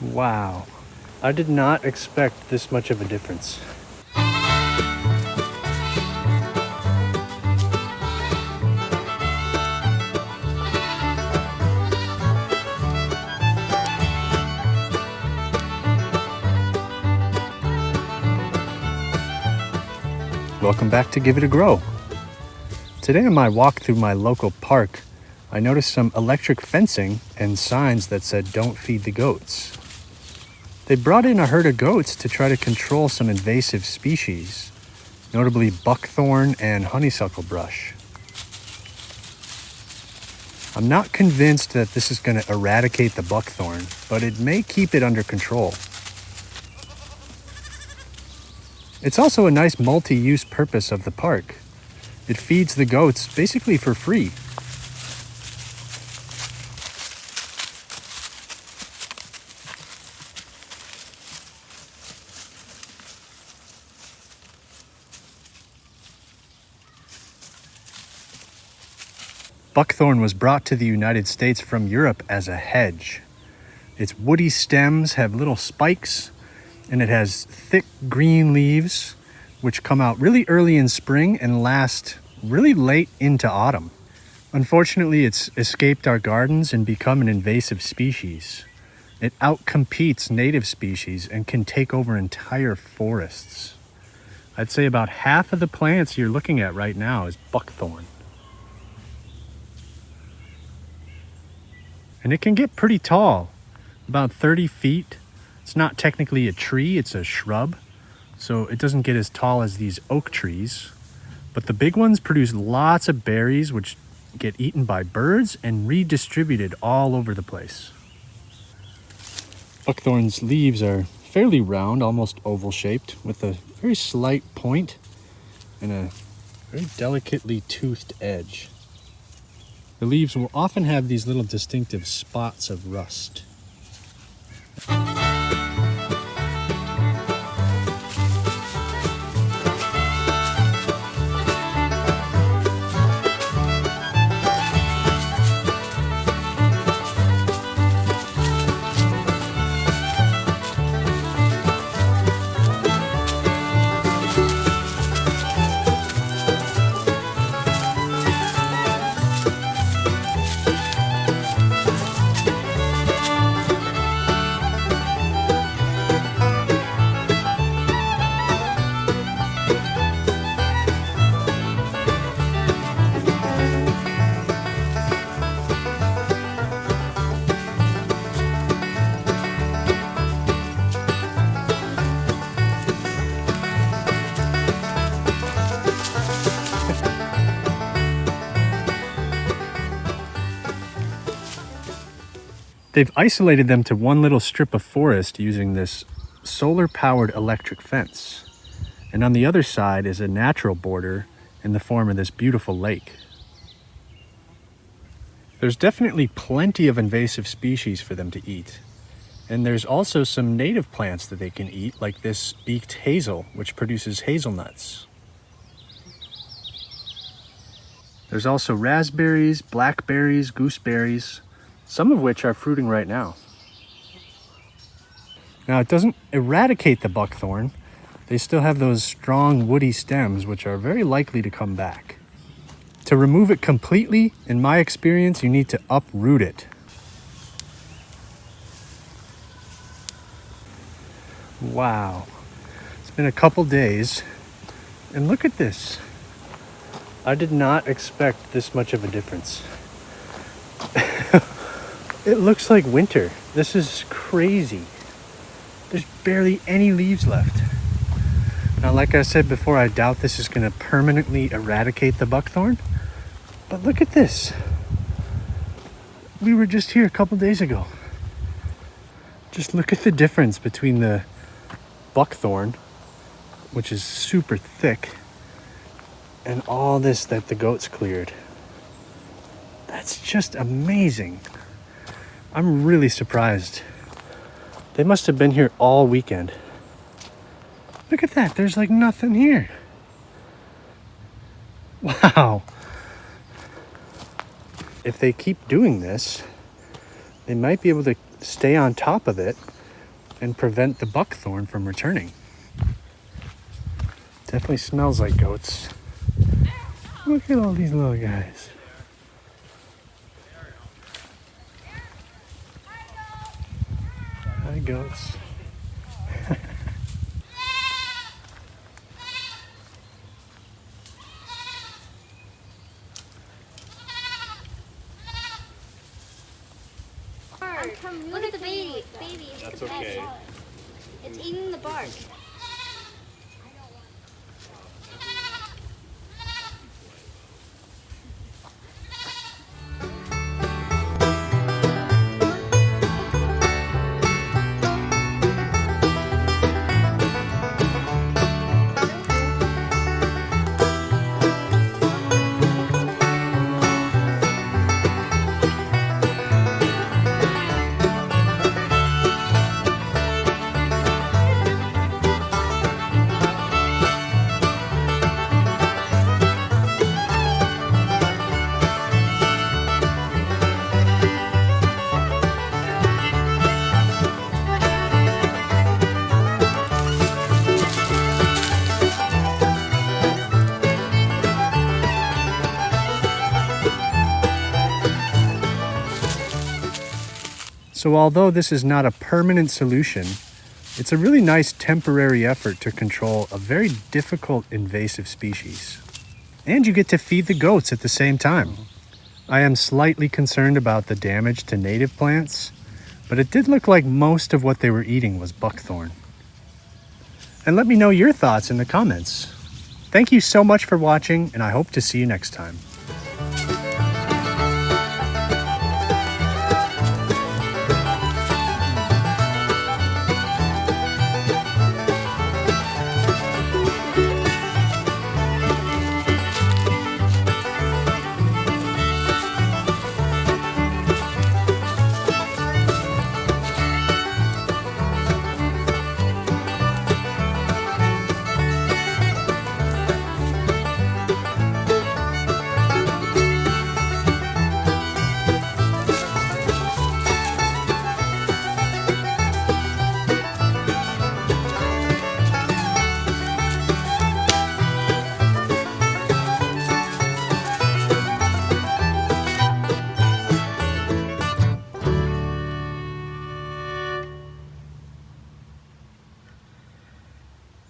Wow, I did not expect this much of a difference. Welcome back to Give It a Grow. Today on my walk through my local park, I noticed some electric fencing and signs that said don't feed the goats. They brought in a herd of goats to try to control some invasive species, notably buckthorn and honeysuckle bush. I'm not convinced that this is going to eradicate the buckthorn, but it may keep it under control. It's also a nice multi-use purpose of the park. It feeds the goats basically for free. Buckthorn was brought to the United States from Europe as a hedge. Its woody stems have little spikes, and it has thick green leaves, which come out really early in spring and last really late into autumn. Unfortunately, it's escaped our gardens and become an invasive species. It outcompetes native species and can take over entire forests. I'd say about half of the plants you're looking at right now is buckthorn. And it can get pretty tall, about 30 feet. It's not technically a tree, it's a shrub, so it doesn't get as tall as these oak trees. But the big ones produce lots of berries, which get eaten by birds and redistributed all over the place. Buckthorn's leaves are fairly round, almost oval shaped, with a very slight point and a very delicately toothed edge. The leaves will often have these little distinctive spots of rust. They've isolated them to one little strip of forest using this solar-powered electric fence. And on the other side is a natural border in the form of this beautiful lake. There's definitely plenty of invasive species for them to eat. And there's also some native plants that they can eat, like this beaked hazel, which produces hazelnuts. There's also raspberries, blackberries, gooseberries, some of which are fruiting right now. Now, it doesn't eradicate the buckthorn. They still have those strong woody stems, which are very likely to come back. To remove it completely, in my experience, you need to uproot it. Wow. It's been a couple days, and look at this. I did not expect this much of a difference. It looks like winter. This is crazy. There's barely any leaves left. Now, like I said before, I doubt this is going to permanently eradicate the buckthorn. But look at this. We were just here a couple days ago. Just look at the difference between the buckthorn, which is super thick, and all this that the goats cleared. That's just amazing. I'm really surprised. They must have been here all weekend. Look at that, there's like nothing here. Wow. If they keep doing this, they might be able to stay on top of it and prevent the buckthorn from returning. Definitely smells like goats. Look at all these little guys. Hi, goats. Look at the baby. That's okay. It's eating the bark. So although this is not a permanent solution, it's a really nice temporary effort to control a very difficult invasive species. And you get to feed the goats at the same time. I am slightly concerned about the damage to native plants, but it did look like most of what they were eating was buckthorn. And let me know your thoughts in the comments. Thank you so much for watching, and I hope to see you next time.